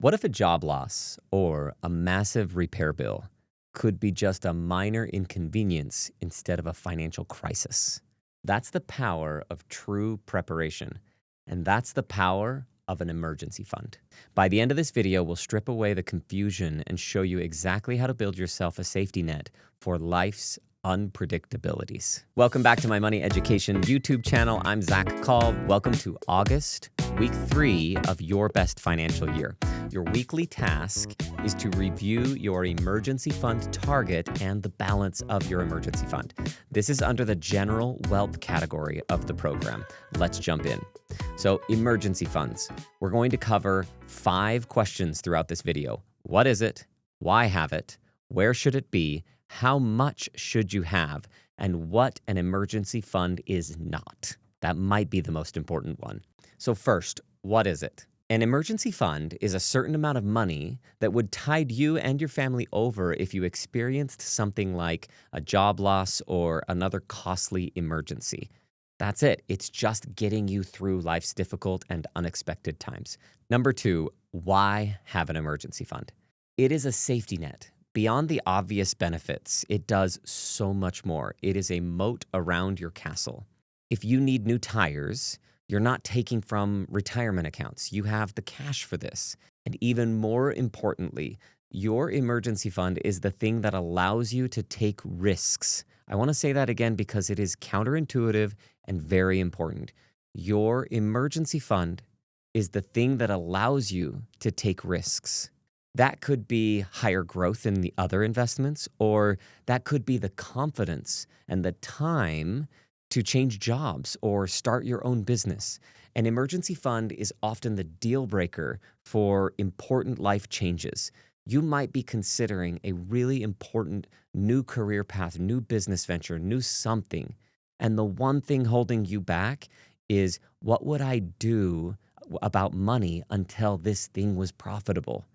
What if a job loss or a massive repair bill could be just a minor inconvenience instead of a financial crisis? That's the power of true preparation. And that's the power of an emergency fund. By the end of this video, we'll strip away the confusion and show you exactly how to build yourself a safety net for life's unpredictabilities. Welcome back to my money education YouTube channel. I'm Zacc. Welcome to August, week 3 of your best financial year. Your weekly task is to review your emergency fund target and the balance of your emergency fund. This is under the general wealth category of the program. Let's jump in. So, emergency funds. We're going to cover 5 questions throughout this video. What is it? Why have it? Where should it be? How much should you have? And what an emergency fund is not. That might be the most important one. So first, what is it? An emergency fund is a certain amount of money that would tide you and your family over if you experienced something like a job loss or another costly emergency. That's it. It's just getting you through life's difficult and unexpected times. Number 2, why have an emergency fund? It is a safety net. Beyond the obvious benefits, it does so much more. It is a moat around your castle. If you need new tires, you're not taking from retirement accounts. You have the cash for this. And even more importantly, your emergency fund is the thing that allows you to take risks. I want to say that again because it is counterintuitive and very important. Your emergency fund is the thing that allows you to take risks. That could be higher growth in the other investments, or that could be the confidence and the time to change jobs or start your own business. An emergency fund is often the deal breaker for important life changes. You might be considering a really important new career path, new business venture, new something. And the one thing holding you back is, what would I do about money until this thing was profitable?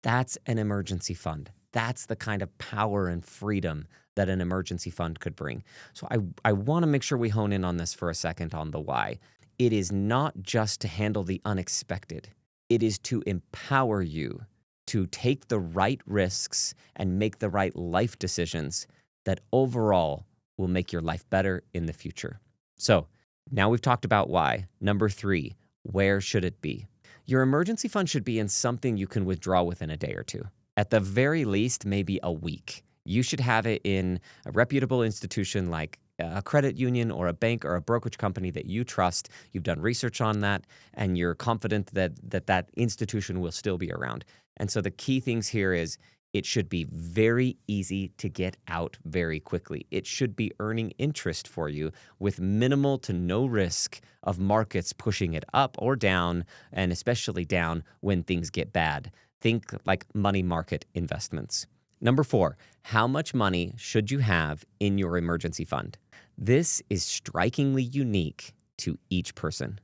That's an emergency fund. That's the kind of power and freedom that an emergency fund could bring. So I want to make sure we hone in on this for a second on the why. It is not just to handle the unexpected. It is to empower you to take the right risks and make the right life decisions that overall will make your life better in the future. So now we've talked about why. Number 3, where should it be? Your emergency fund should be in something you can withdraw within a day or 2. At the very least, maybe a week. You should have it in a reputable institution like a credit union or a bank or a brokerage company that you trust. You've done research on that, and you're confident that institution will still be around. And so the key things here is it should be very easy to get out very quickly. It should be earning interest for you with minimal to no risk of markets pushing it up or down, and especially down when things get bad. Think like money market investments. Number 4, how much money should you have in your emergency fund? This is strikingly unique to each person.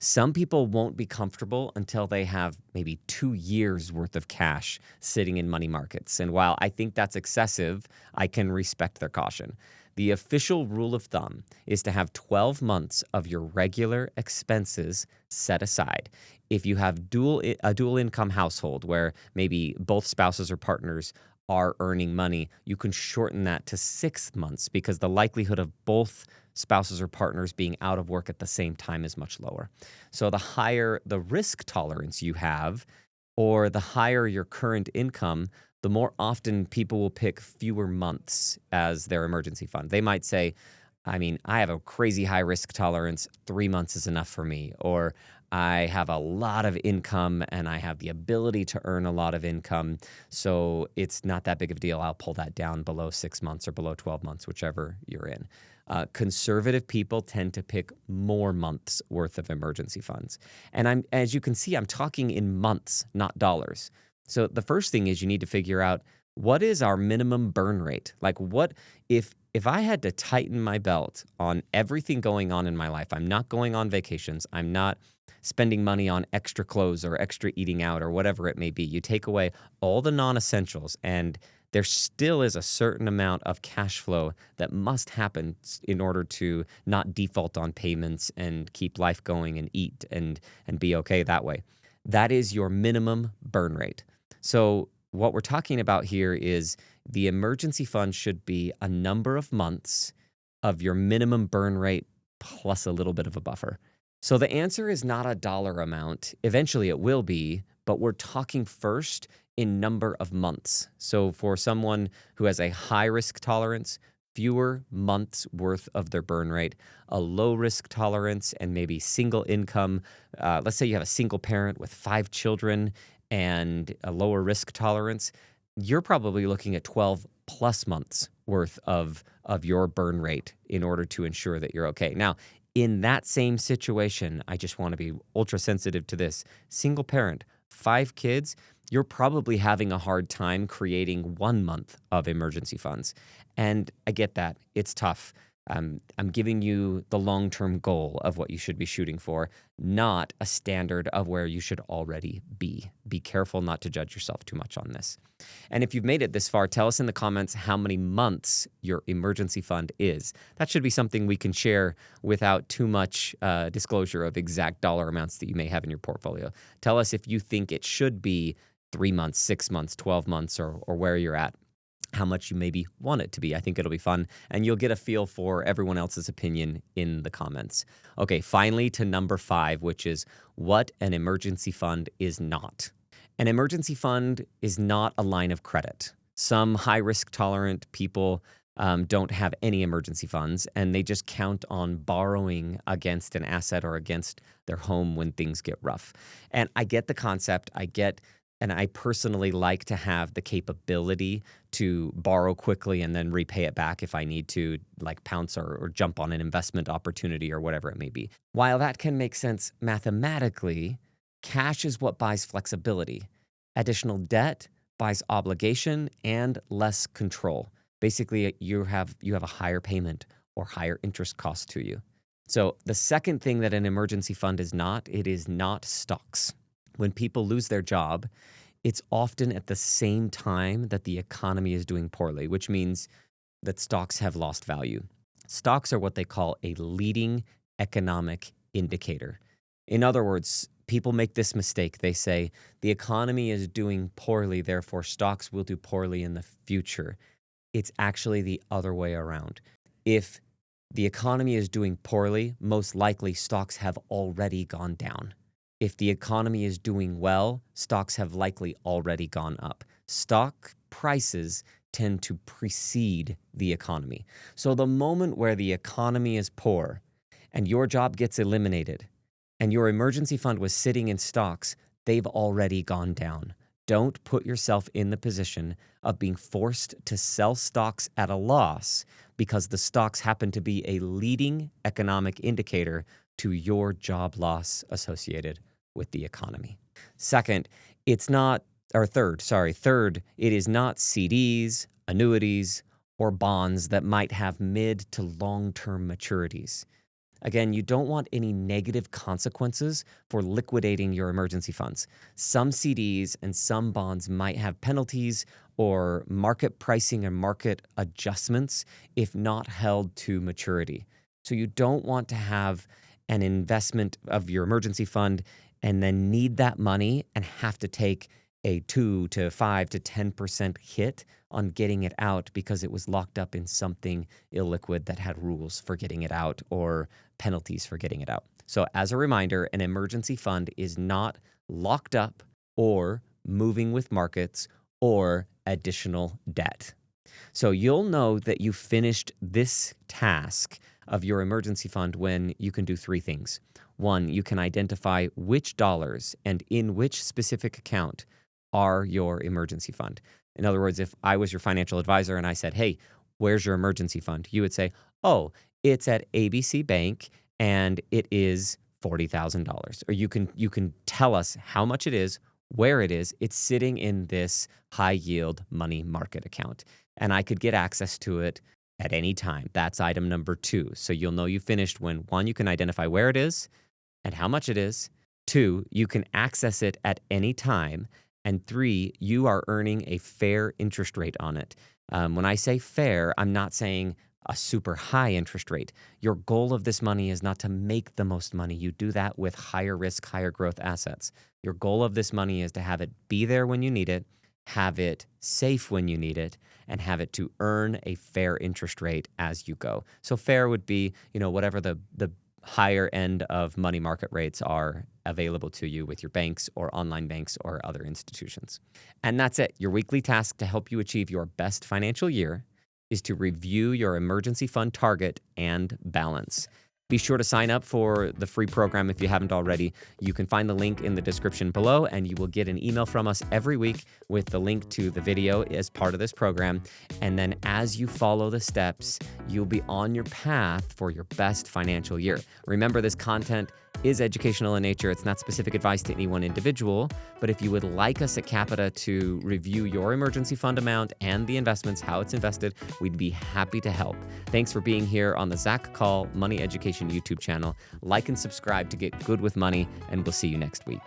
Some people won't be comfortable until they have maybe 2 years worth of cash sitting in money markets. And while I think that's excessive, I can respect their caution. The official rule of thumb is to have 12 months of your regular expenses set aside. If you have a dual income household where maybe both spouses or partners are earning money, you can shorten that to 6 months because the likelihood of both spouses or partners being out of work at the same time is much lower. So the higher the risk tolerance you have, or the higher your current income, the more often people will pick fewer months as their emergency fund. They might say, I have a crazy high risk tolerance, 3 months is enough for me. Or I have a lot of income and I have the ability to earn a lot of income, so it's not that big of a deal. I'll pull that down below 6 months or below 12 months, whichever you're in. Conservative people tend to pick more months worth of emergency funds. And as you can see, I'm talking in months, not dollars. So the first thing is you need to figure out, what is our minimum burn rate? Like, what if I had to tighten my belt on everything going on in my life? I'm not going on vacations. I'm not spending money on extra clothes or extra eating out or whatever it may be. You take away all the non-essentials, and there still is a certain amount of cash flow that must happen in order to not default on payments and keep life going and eat and be okay that way. That is your minimum burn rate. So what we're talking about here is the emergency fund should be a number of months of your minimum burn rate plus a little bit of a buffer. So the answer is not a dollar amount. Eventually it will be, but we're talking first in number of months. So for someone who has a high risk tolerance, fewer months worth of their burn rate, a low risk tolerance, and maybe single income. Let's say you have a single parent with 5 children and a lower risk tolerance. You're probably looking at 12 plus months worth of your burn rate in order to ensure that you're okay. Now, in that same situation, I just want to be ultra sensitive to this. Single parent, 5 kids, you're probably having a hard time creating 1 month of emergency funds. And I get that. It's tough. I'm giving you the long-term goal of what you should be shooting for, not a standard of where you should already be. Be careful not to judge yourself too much on this. And if you've made it this far, tell us in the comments how many months your emergency fund is. That should be something we can share without too much disclosure of exact dollar amounts that you may have in your portfolio. Tell us if you think it should be 3 months, 6 months, 12 months, or where you're at. How much you maybe want it to be. I think it'll be fun, and you'll get a feel for everyone else's opinion in the comments. Okay, finally to number 5, which is what an emergency fund is not. An emergency fund is not a line of credit. Some high-risk tolerant people don't have any emergency funds, and they just count on borrowing against an asset or against their home when things get rough. And I get the concept. And I personally like to have the capability to borrow quickly and then repay it back if I need to, like pounce or jump on an investment opportunity or whatever it may be. While that can make sense mathematically, cash is what buys flexibility. Additional debt buys obligation and less control. Basically, you have a higher payment or higher interest cost to you. So the second thing that an emergency fund is not, it is not stocks. When people lose their job, it's often at the same time that the economy is doing poorly, which means that stocks have lost value. Stocks are what they call a leading economic indicator. In other words, people make this mistake. They say the economy is doing poorly, therefore stocks will do poorly in the future. It's actually the other way around. If the economy is doing poorly, most likely stocks have already gone down. If the economy is doing well, stocks have likely already gone up. Stock prices tend to precede the economy. So the moment where the economy is poor and your job gets eliminated and your emergency fund was sitting in stocks, they've already gone down. Don't put yourself in the position of being forced to sell stocks at a loss because the stocks happen to be a leading economic indicator to your job loss associated with the economy. Third, it is not CDs, annuities, or bonds that might have mid to long-term maturities. Again, you don't want any negative consequences for liquidating your emergency funds. Some CDs and some bonds might have penalties or market pricing and market adjustments if not held to maturity. So you don't want to have an investment of your emergency fund and then need that money and have to take a 2 to 5 to 10% hit on getting it out because it was locked up in something illiquid that had rules for getting it out or penalties for getting it out. So as a reminder, an emergency fund is not locked up or moving with markets or additional debt. So you'll know that you finished this task of your emergency fund when you can do 3 things. 1, you can identify which dollars and in which specific account are your emergency fund. In other words, if I was your financial advisor and I said, hey, where's your emergency fund? You would say, oh, it's at ABC Bank and it is $40,000. Or you can tell us how much it is, where it is. It's sitting in this high yield money market account. And I could get access to it at any time. That's item number 2. So you'll know you finished when 1, you can identify where it is and how much it is. 2, you can access it at any time. And 3, you are earning a fair interest rate on it. When I say fair, I'm not saying a super high interest rate. Your goal of this money is not to make the most money. You do that with higher risk, higher growth assets. Your goal of this money is to have it be there when you need it, have it safe when you need it, and have it to earn a fair interest rate as you go. So fair would be, whatever the higher end of money market rates are available to you with your banks or online banks or other institutions. And that's it. Your weekly task to help you achieve your best financial year is to review your emergency fund target and balance. Be sure to sign up for the free program if you haven't already. You can find the link in the description below, and you will get an email from us every week with the link to the video as part of this program. And then as you follow the steps, you'll be on your path for your best financial year. Remember, this content is educational in nature. It's not specific advice to any one individual, but if you would like us at Capita to review your emergency fund amount and the investments, how it's invested, we'd be happy to help. Thanks for being here on the Zacc Call Money Education YouTube channel. Like and subscribe to get good with money, and we'll see you next week.